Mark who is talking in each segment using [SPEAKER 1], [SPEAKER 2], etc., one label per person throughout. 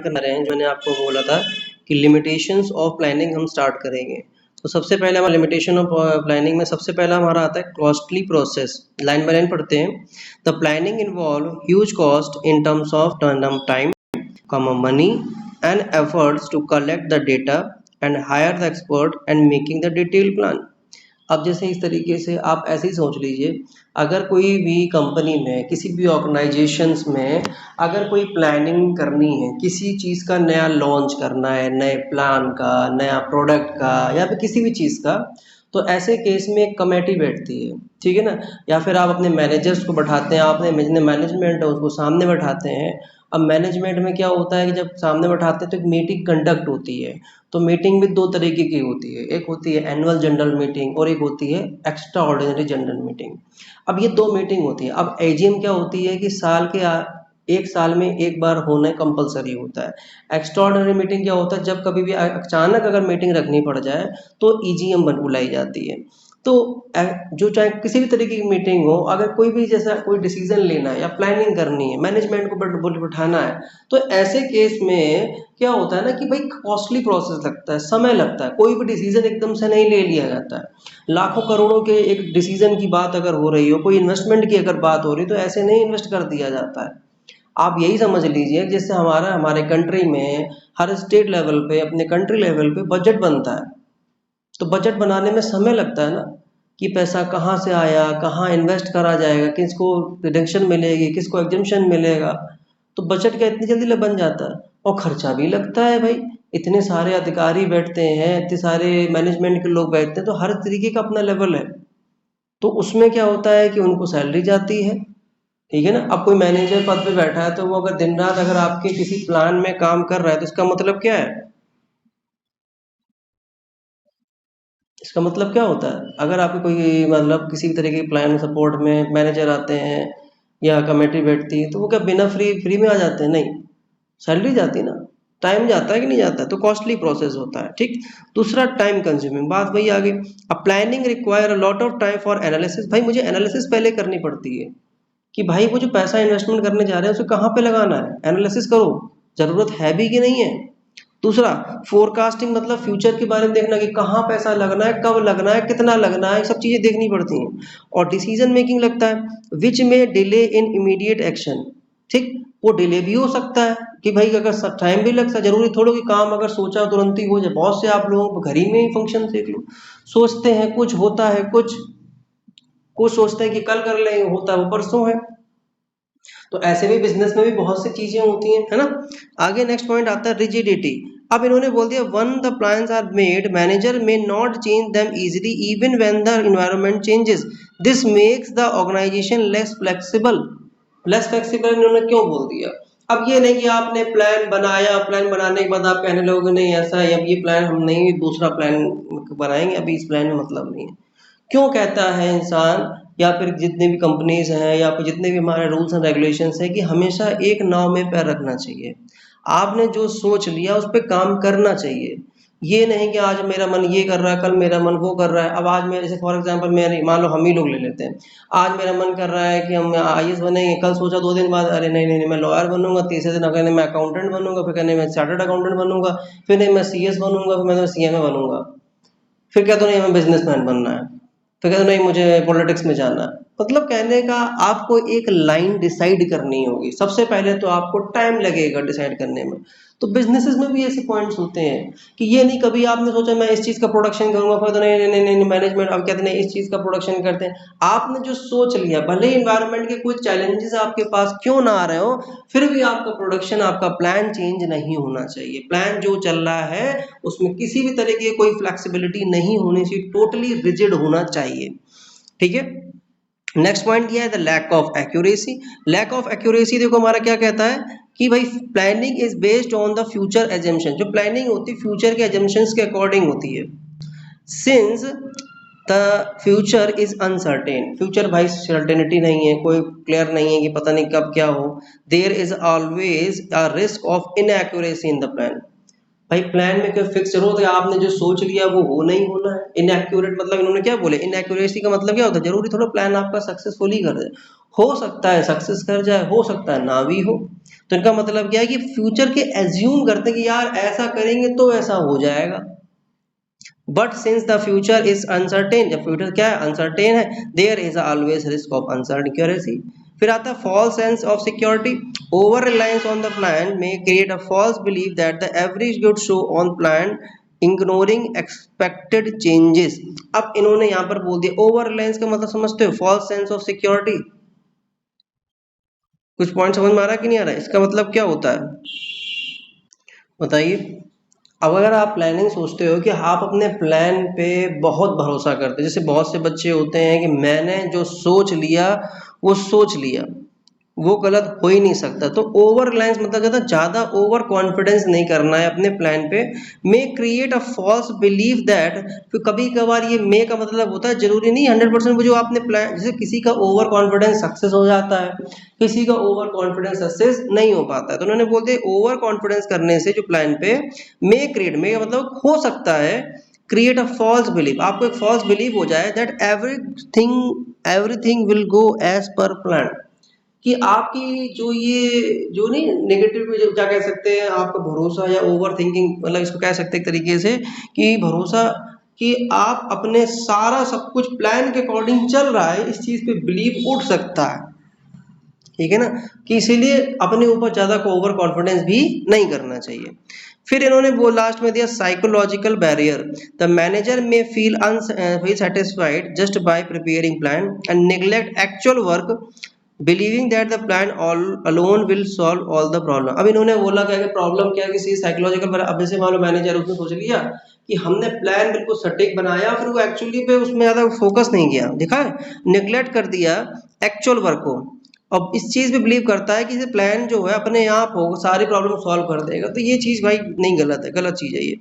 [SPEAKER 1] करना रहे हैं, जो मैंने आपको बोला था कि लिमिटेशंस ऑफ प्लानिंग हम स्टार्ट करेंगे। तो सबसे पहले हमारा लिमिटेशन ऑफ प्लानिंग में सबसे पहला हमारा आता है costly process. Line by line पढ़ते हैं। The planning involve huge cost in terms of time, money and efforts to collect the data and hire the expert and making the detail plan. अब जैसे इस तरीके से आप ऐसे ही सोच लीजिए, अगर कोई भी कंपनी में, किसी भी ऑर्गेनाइजेशंस में अगर कोई प्लानिंग करनी है, किसी चीज़ का नया लॉन्च करना है, नए प्लान का, नया प्रोडक्ट का या फिर किसी भी चीज़ का, तो ऐसे केस में एक कमेटी बैठती है, ठीक है ना। या फिर आप अपने मैनेजर्स को बैठाते हैं, आप अपने मैनेजमेंट है उसको सामने बैठाते हैं। अब मैनेजमेंट में क्या होता है कि जब सामने बैठाते हैं तो एक मीटिंग कंडक्ट होती है। तो मीटिंग भी दो तरीके की होती है, एक होती है एनुअल जनरल मीटिंग और एक होती है एक्स्ट्रा ऑर्डिनरी जनरल मीटिंग। अब ये दो मीटिंग होती है। अब एजीएम क्या होती है कि एक साल में एक बार होना कंपलसरी होता है। एक्स्ट्रा ऑर्डिनरी मीटिंग क्या होता है, जब कभी भी अचानक अगर मीटिंग रखनी पड़ जाए तो ईजीएम बुलाई जाती है। तो जो चाहे किसी भी तरीके की मीटिंग हो, अगर कोई भी जैसा कोई डिसीजन लेना है या प्लानिंग करनी है, मैनेजमेंट को बिठाना है, तो ऐसे केस में क्या होता है ना कि भाई कॉस्टली प्रोसेस लगता है, समय लगता है। कोई भी डिसीजन एकदम से नहीं ले लिया जाता है। लाखों करोड़ों के एक डिसीजन की बात अगर हो रही हो, कोई इन्वेस्टमेंट की अगर बात हो रही, तो ऐसे नहीं इन्वेस्ट कर दिया जाता है। आप यही समझ लीजिए जैसे हमारे कंट्री में हर स्टेट लेवल पे, अपने कंट्री लेवल पे बजट बनता है। तो बजट बनाने में समय लगता है ना, कि पैसा कहाँ से आया, कहाँ इन्वेस्ट करा जाएगा, किसको रिडक्शन मिलेगी, किसको एग्जम्पशन मिलेगा। तो बजट क्या इतनी जल्दी बन जाता है? और खर्चा भी लगता है भाई। इतने सारे अधिकारी बैठते हैं, इतने सारे मैनेजमेंट के लोग बैठते हैं, तो हर तरीके का अपना लेवल है। तो उसमें क्या होता है कि उनको सैलरी जाती है, ठीक है ना। अब कोई मैनेजर पद पे बैठा है, तो वो अगर दिन रात अगर आपके किसी प्लान में काम कर रहा है, तो इसका मतलब क्या है? इसका मतलब क्या होता है, अगर आपके कोई मतलब किसी भी तरह के प्लान सपोर्ट में मैनेजर आते हैं या कमेटी बैठती है, तो वो क्या बिना फ्री में आ जाते हैं? नहीं, सैलरी जाती है ना। टाइम जाता है कि नहीं जाता है? तो कॉस्टली प्रोसेस होता है, ठीक। दूसरा टाइम कंज्यूमिंग, बात वही आ गई। अब planning require a lot of time for analysis. भाई मुझे एनालिसिस पहले करनी पड़ती है कि भाई वो जो पैसा इन्वेस्टमेंट करने जा रहे हैं उसे कहाँ पे लगाना है, एनालिसिस करो, जरूरत है भी कि नहीं है। दूसरा फोरकास्टिंग, मतलब फ्यूचर के बारे में देखना कि कहाँ पैसा लगना है, कब लगना है, कितना लगना है, सब चीज़ें देखनी पड़ती हैं। और डिसीजन मेकिंग लगता है विच में डिले इन इमीडिएट एक्शन, ठीक। वो डिले भी हो सकता है कि भाई अगर टाइम भी लगता है, जरूरी थोड़ा कि काम अगर सोचा तुरंत ही हो जाए। बहुत से आप लोगों को घर ही में ही फंक्शन देख लो, सोचते हैं कुछ होता है, कुछ कुछ सोचते हैं कि कल कर लेंगे, होता है वो परसों है। तो ऐसे भी बिजनेस में भी बहुत सी चीजें होती हैं, है ना। आगे नेक्स्ट पॉइंट आता है रिजिडिटी। अब इन्होंने बोल दिया one the plans are made, manager may not change them easily even when the environment changes. This makes the organisation less flexible. Less flexible इन्होंने क्यों बोल दिया? अब ये नहीं कि आपने प्लान बनाया, प्लान बनाने के बाद आप कहने लोगे नहीं ऐसा है, अब ये प्लान हम नहीं, दूसरा प्लान बनाएंगे, अभी इस प्लान में मतलब नहीं है। क्यों कहता है इंसान, या फिर जितने भी कंपनीज हैं या फिर जितने भी हमारे रूल्स एंड रेगुलेशंस हैं, कि हमेशा एक नाव में पैर रखना चाहिए। आपने जो सोच लिया उस पर काम करना चाहिए। ये नहीं कि आज मेरा मन ये कर रहा है, कल मेरा मन वो कर रहा है। अब आज मेरे, जैसे फॉर एग्जांपल मेरे, मान लो हम ही लोग ले लेते हैं, आज मेरा मन कर रहा है कि हम आईएएस बनेंगे, कल सोचा 2 दिन बाद अरे नहीं नहीं नहीं मैं लॉयर बनूंगा, तीसरे दिन कहने मैं अकाउंटेंट बनूंगा, फिर कहने मैं चार्टर्ड अकाउंटेंट बनूंगा, फिर नहीं मैं सीएस बनूंगा, फिर मैं सीएमए बनूंगा, फिर कहते नहीं हमें बिजनेसमैन बनना है, फिर कहते नहीं मुझे पॉलिटिक्स में जाना है। मतलब कहने का आपको एक लाइन डिसाइड करनी होगी। सबसे पहले तो आपको टाइम लगेगा डिसाइड करने में। तो बिजनेसेस में भी ऐसे पॉइंट्स होते हैं कि ये नहीं कभी आपने सोचा मैं इस चीज़ का प्रोडक्शन करूंगा, फिर तो नहीं नहीं नहीं, नहीं मैनेजमेंट अब कहते नहीं इस चीज़ का प्रोडक्शन करते हैं। आपने जो सोच लिया, भले ही इन्वायरमेंट के कुछ चैलेंजेस आपके पास क्यों ना आ रहे हो, फिर भी आपका प्रोडक्शन, आपका प्लान चेंज नहीं होना चाहिए। प्लान जो चल रहा है उसमें किसी भी तरह की कोई फ्लेक्सिबिलिटी नहीं होनी चाहिए, टोटली रिजिड होना चाहिए, ठीक है। नेक्स्ट पॉइंट क्या है, the lack of accuracy. Lack of accuracy देखो हमारा क्या कहता है कि भाई planning is based on the future assumption. जो प्लानिंग होती है फ्यूचर के एजम्पशंस के अकॉर्डिंग होती है। Since the future is uncertain, future भाई सर्टेनिटी नहीं है, कोई क्लियर नहीं है कि पता नहीं कब क्या हो। There is always a risk of inaccuracy in the plan. भाई प्लान में कोई फिक्स जरूरत है, आपने जो सोच लिया वो हो नहीं होना है। इनएक्यूरेट मतलब इन्होंने क्या बोले, इनएक्यूरेसी का मतलब क्या होता है, जरूरी थोड़ा प्लान आपका सक्सेसफुल ही कर दे, हो सकता है सक्सेस कर जाए, हो सकता है ना भी हो। तो इनका मतलब क्या है कि फ्यूचर के एज्यूम करते हैं कि यार ऐसा करेंगे तो ऐसा हो जाएगा। But since the future is uncertain, जब फ्यूचर क्या है, अनसर्टेन है, there is always risk of uncertainty. फिर आता है false sense of security. Over reliance on the plan may create a false believe that the average good show on plan ignoring expected changes. अब इन्होंने यहाँ पर बोल दिया ओवर रिलायंस का मतलब समझते हो, फॉल्स सेंस ऑफ सिक्योरिटी। कुछ पॉइंट समझ में आ रहा है कि नहीं आ रहा है, इसका मतलब क्या होता है बताइए। अब अगर आप प्लानिंग सोचते हो कि आप अपने प्लान पे बहुत भरोसा करते हो, जैसे बहुत से बच्चे होते हैं कि मैंने जो सोच लिया वो सोच लिया, वो गलत हो ही नहीं सकता। तो ओवर रिलायंस मतलब क्या था, ज़्यादा ओवर कॉन्फिडेंस नहीं करना है अपने प्लान पे। May create a false believe that, फिर कभी कभार ये मे का मतलब होता है जरूरी नहीं 100% वो जो आपने प्लान, जैसे किसी का ओवर कॉन्फिडेंस सक्सेस हो जाता है, किसी का ओवर कॉन्फिडेंस सक्सेस नहीं हो पाता है। तो उन्होंने बोलते ओवर कॉन्फिडेंस करने से जो प्लान पे मे क्रिएट, मे का मतलब हो सकता है, क्रिएट अ फॉल्स बिलीव, आपको एक फॉल्स बिलीव हो जाए that everything will go as per plan, कि आपकी जो ये जो नहीं नेगेटिव, जो क्या कह सकते हैं, आपका भरोसा या ओवर थिंकिंग, मतलब इसको कह सकते हैं एक तरीके से कि भरोसा, कि आप अपने सारा सब कुछ प्लान के अकॉर्डिंग चल रहा है, इस चीज पे बिलीव उठ सकता है, ठीक है ना, कि इसीलिए अपने ऊपर ज्यादा को ओवर कॉन्फिडेंस भी नहीं करना चाहिए। फिर इन्होंने वो लास्ट में दिया साइकोलॉजिकल बैरियर। द मैनेजर में feel satisfied just by preparing plan and neglect actual work, believing that the plan all alone will solve all the problem. अब इन्होंने बोला क्या कि प्रॉब्लम क्या है, किसी साइकोलॉजिकल, अब जैसे मान लो मैनेजर उसने सोच लिया कि हमने प्लान बिल्कुल सटीक बनाया, फिर वो एक्चुअली पे उसमें ज्यादा फोकस नहीं किया, दिखा निगलेक्ट कर दिया एक्चुअल वर्क को, अब इस चीज पे बिलीव करता है कि ये प्लान जो है अपने आप होगा, सारी प्रॉब्लम सॉल्व कर देगा, तो ये चीज भाई नहीं, गलत है, गलत चीज है ये।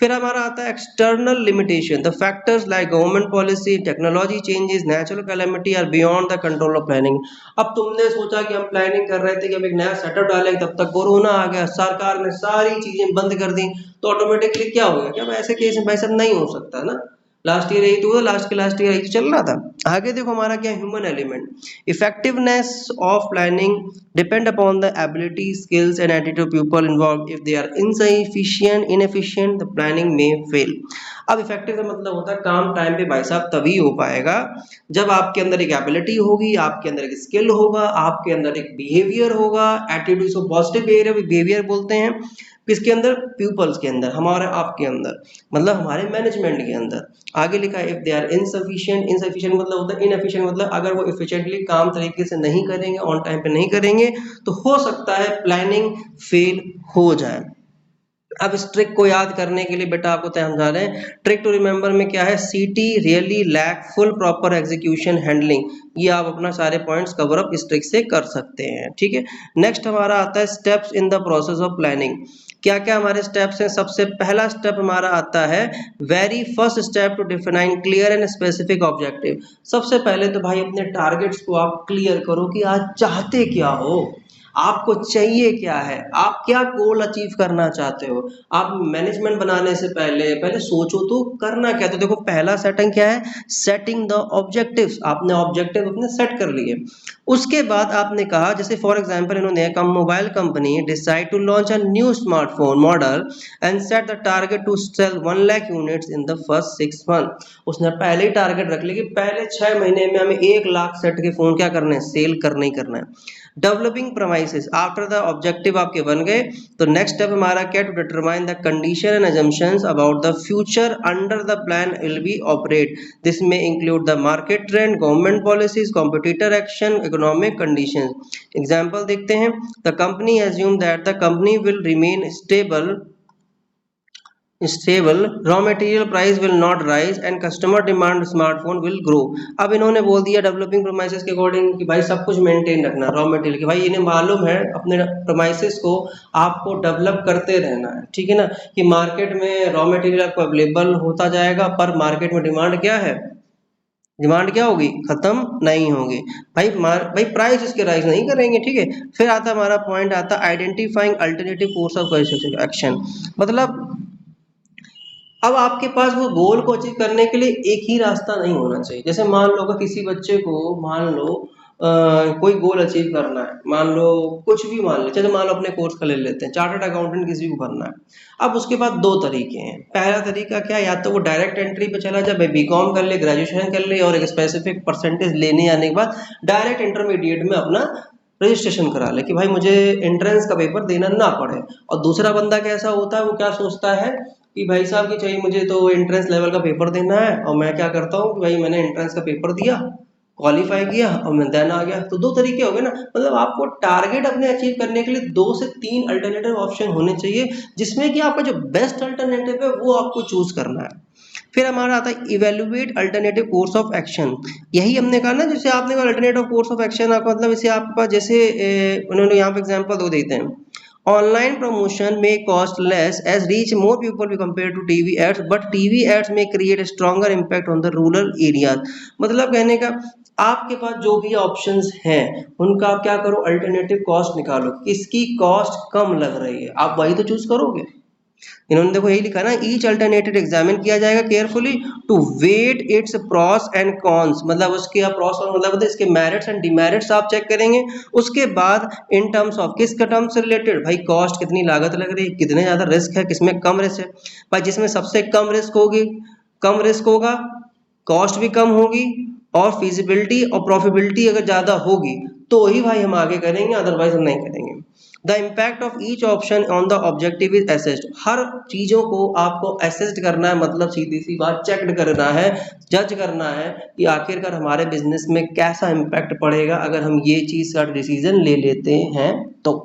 [SPEAKER 1] फिर हमारा आता है external limitation. The factors like government policy, technology changes, natural calamity are beyond the control of planning. अब तुमने सोचा कि हम प्लानिंग कर रहे थे कि हम एक नया सेटअप डालेंगे, तब तक कोरोना आ गया, सरकार ने सारी चीजें बंद कर दी, तो ऑटोमेटिकली क्या हो गया, कि अब ऐसे केस में भाई सब नहीं हो सकता ना। लास्ट ईयर यही तो हुआ, लास्ट के लास्ट ईयर यही तो चल रहा था। आगे देखो हमारा क्या, human element. Effectiveness of planning depend upon the ability, skills and attitude people involve. If they are inefficient the planning may fail. अब इफेक्टिव का मतलब होता है काम टाइम पे भाई साहब तभी हो पाएगा जब आपके अंदर एक एबिलिटी होगी, आपके अंदर एक स्किल होगा, आपके अंदर एक बिहेवियर होगा, एटीट्यूड को पॉजिटिव बिहेवियर बोलते हैं। किसके अंदर, पीपल्स के अंदर, हमारे आपके अंदर, मतलब हमारे मैनेजमेंट के अंदर। आगे लिखा है if they are insufficient, insufficient मतलब होता है इनएफिशिएंट, मतलब अगर वो इफिशिएंटली काम तरीके से नहीं करेंगे, ऑन टाइम पे नहीं करेंगे, तो हो सकता है प्लानिंग फेल हो जाए। अब इस ट्रिक को याद करने के लिए बेटा आपको समझा रहे हैं, ट्रिक टू रिमेंबर में क्या है, city really lack full proper execution handling. ये आप अपना सारे पॉइंट्स कवर अप इस ट्रिक से कर सकते हैं, ठीक है। नेक्स्ट हमारा आता है steps in the process of planning. क्या क्या हमारे स्टेप्स हैं, सबसे पहला स्टेप हमारा आता है, very first step to define clear and specific objective. सबसे पहले तो भाई अपने टारगेट्स को आप क्लियर करो कि आज चाहते क्या हो, आपको चाहिए क्या है, आप क्या गोल अचीव करना चाहते हो। आप मैनेजमेंट बनाने से पहले पहले सोचो तो करना क्या। तो देखो पहला सेटिंग क्या है, सेटिंग द ऑब्जेक्टिव्स, आपने ऑब्जेक्टिव अपने सेट कर लिए। उसके बाद आपने कहा, जैसे फॉर एग्जांपल इन्होंने कम mobile company decide to launch a new smartphone model and set the target to sell 1 lakh units in the first 6 month. उसने पहले ही टारगेट रख लिया कि पहले 6 महीने में हमें 1 लाख सेट के फोन क्या करने हैं, सेल करना ही करना है। Developing premises, after the objective आपके बन गए, तो नेक्स्ट स्टेप हमारा क्या, to determine the condition and assumptions about the future under the plan will be operate. This may include the market trend, government policies, competitor action, economic conditions. Example देखते हैं, the company assume that the company will remain stable, raw material price will not rise and customer demand smartphone will grow. अब इन्होंने बोल दिया developing प्रोमाइसेस के according कि भाई सब कुछ मेंटेन रखना, रॉ मटेरियल की भाई इन्हें मालूम है अपने प्रोमाइसेस को आपको डेवलप करते रहना है, ठीक है ना, कि मार्केट में रॉ मटेरियल आपको अवेलेबल होता जाएगा, पर मार्केट में डिमांड क्या है, डिमांड क्या होगी, खत्म नहीं होगी। भाई प्राइस इसके राइज नहीं करेंगे, ठीक है। फिर आता हमारा पॉइंट आता identifying alternative course of action. मतलब अब आपके पास वो गोल को अचीव करने के लिए एक ही रास्ता नहीं होना चाहिए। जैसे मान लो अगर किसी बच्चे को, मान लो कोई गोल अचीव करना है, मान लो कुछ भी मान लो, चलो मान लो अपने कोर्स का ले लेते हैं, चार्टर्ड अकाउंटेंट किसी को बनना है। अब उसके बाद दो तरीके हैं। पहला तरीका क्या, या तो वो डायरेक्ट एंट्री पे चला जाए, भाई बीकॉम कर ले, ग्रेजुएशन कर ले और एक स्पेसिफिक परसेंटेज लेने आने के बाद डायरेक्ट इंटरमीडिएट में अपना रजिस्ट्रेशन करा ले कि भाई मुझे एंट्रेंस का पेपर देना ना पड़े। और दूसरा बंदा कैसा होता है, वो क्या सोचता है कि भाई साहब की चाहिए मुझे तो एंट्रेंस लेवल का पेपर देना है, और मैं क्या करता हूँ कि भाई मैंने एंट्रेंस का पेपर दिया, क्वालिफाई किया और मैं देन आ गया। तो दो तरीके हो गए ना, मतलब आपको टारगेट अपने अचीव करने के लिए 2 से 3 अल्टरनेटिव ऑप्शन होने चाहिए, जिसमें कि आपका जो बेस्ट अल्टरनेटिव है वो आपको चूज करना है। फिर हमारा आता है evaluate alternative course of action. यही हमने कहा ना, जैसे आपने कहा अल्टरनेटिव कोर्स ऑफ एक्शन, आपका मतलब इसे आपके पास जैसे उन्होंने यहाँ पे एग्जांपल दो देते हैं, ऑनलाइन प्रमोशन में cost less as reach more people भी compare to TV ads, but TV ads may create stronger impact on the rural areas. मतलब कहने का आपके पास जो भी ऑप्शंस हैं उनका आप क्या करो, अल्टरनेटिव कॉस्ट निकालो, किसकी कॉस्ट कम लग रही है, आप वही तो चूज करोगे। इन्होंने देखो यही लिखा ना, ईच अल्टरनेटिव एग्जामिन किया जाएगा carefully to weigh its pros and cons, मतलब उसके प्रॉस और मतलब इसके मेरिट्स एंड डिमेरिट्स आप चेक करेंगे। उसके बाद इन टर्म्स ऑफ, किसका टर्म से रिलेटेड, भाई कॉस्ट कितनी लागत लग रही है, कितने ज्यादा रिस्क है, किसमें कम रिस्क है। भाई जिसमें सबसे कम रिस्क होगी, कम रिस्क होगा, कॉस्ट भी कम होगी और फिजिबिलिटी और प्रॉफिटेबिलिटी अगर ज्यादा होगी तो ही भाई हम आगे करेंगे, अदरवाइज हम नहीं करेंगे। The impact of each option on the objective is assessed. हर चीजों को आपको असेस्ड करना है, मतलब सीधी सी बात चेकड करना है, जज करना है कि आखिरकार हमारे बिजनेस में कैसा इम्पैक्ट पड़ेगा अगर हम ये चीज का डिसीजन ले लेते हैं तो।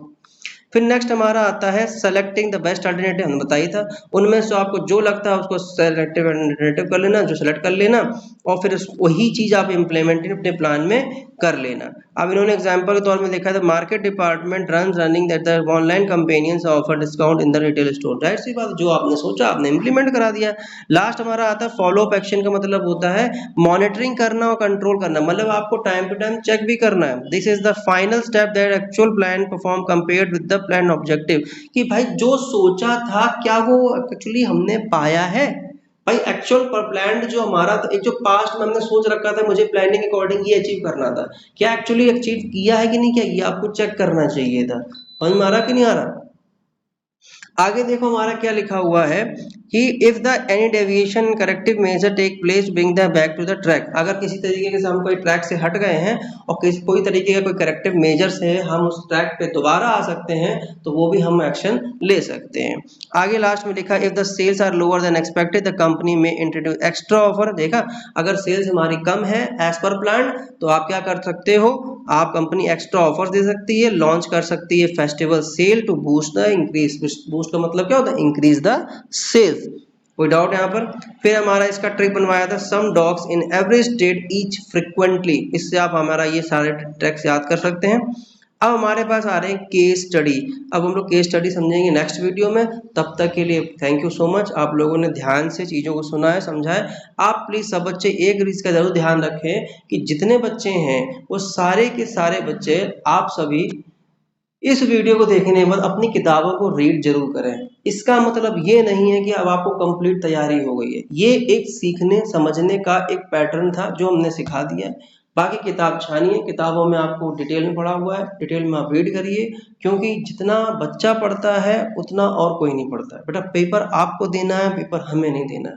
[SPEAKER 1] फिर नेक्स्ट हमारा आता है सेलेक्टिंग द बेस्ट अल्टरनेटिव, हमने बताया था, उनमें से आपको जो लगता है उसको सेलेक्टिव अल्टरनेटिव कर लेना, जो सेलेक्ट कर लेना और फिर वही चीज आप इम्प्लीमेंट अपने प्लान में कर लेना। अब इन्होंने एग्जांपल के तौर में देखा था, market department running that the online companions offer discount in the retail store. Right सी बात, जो आपने सोचा आपने इंप्लीमेंट करा दिया। लास्ट हमारा आता है फॉलो अप एक्शन, का मतलब होता है मॉनिटरिंग करना और कंट्रोल करना, मतलब आपको टाइम टू टाइम चेक भी करना है। This is the final step that actual plan perform compared with the plan objective, कि भाई जो सोचा था क्या वो एक्चुअली हमने पाया है। भाई एक्चुअल पर प्लान जो हमारा एक जो पास्ट में हमने सोच रखा था मुझे प्लानिंग अकॉर्डिंग ये अचीव करना था, क्या एक्चुअली अचीव किया है कि नहीं किया, ये आपको चेक करना चाहिए था। समझ में आ रहा कि नहीं आ रहा। आगे देखो हमारा क्या लिखा हुआ है कि if the any deviation corrective measure take place bring the back to the track. अगर किसी तरीके से हम कोई ट्रैक से हट गए हैं और कोई तरीके का कोई करेक्टिव मेजर से हम उस ट्रैक पे दोबारा आ सकते हैं तो वो भी हम एक्शन ले सकते हैं। आगे लास्ट में लिखा if the sales are lower than expected the company may introduce extra offer. देखा, अगर सेल्स हमारी कम है एज पर प्लान तो आप क्या कर सकते हो, आप कंपनी एक्स्ट्रा ऑफर दे सकती है, लॉन्च कर सकती है festival sale to boost the increase. Boost का मतलब क्या होता है, इंक्रीज द सेल्स। कोई डाउट यहाँ पर। फिर हमारा इसका ट्रिक बनवाया था, some dogs in every state each frequently, इससे आप हमारा ये सारे ट्रिक्स याद कर सकते हैं। अब हमारे पास आ रहे हैं केस स्टडी। अब हम लोग केस स्टडी समझेंगे नेक्स्ट वीडियो में। तब तक के लिए थैंक यू सो मच, आप लोगों ने ध्यान से चीज़ों को सुना है, समझा है। आप प्लीज़ सब बच्चे एक चीज़ का जरूर ध्यान रखें कि जितने बच्चे हैं वो सारे के सारे बच्चे, आप सभी इस वीडियो को देखने के बाद अपनी किताबों को रीड जरूर करें। इसका मतलब ये नहीं है कि अब आपको कंप्लीट तैयारी हो गई है, ये एक सीखने समझने का एक पैटर्न था जो हमने सिखा दिया है। बाकी किताब छानिए, किताबों में आपको डिटेल में पढ़ा हुआ है, डिटेल में आप रीड करिए, क्योंकि जितना बच्चा पढ़ता है उतना और कोई नहीं पढ़ता है। बेटा पेपर आपको देना है, पेपर हमें नहीं देना है।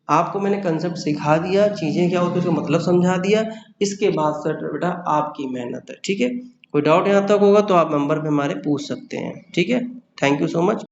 [SPEAKER 1] आपको मैंने कंसेप्ट सिखा दिया, चीज़ें क्या होती है उसका मतलब समझा दिया, इसके बाद सर बेटा आपकी मेहनत है। ठीक है, कोई डाउट यहाँ तक होगा तो आप नंबर पे हमारे पूछ सकते हैं। ठीक है, थैंक यू सो मच।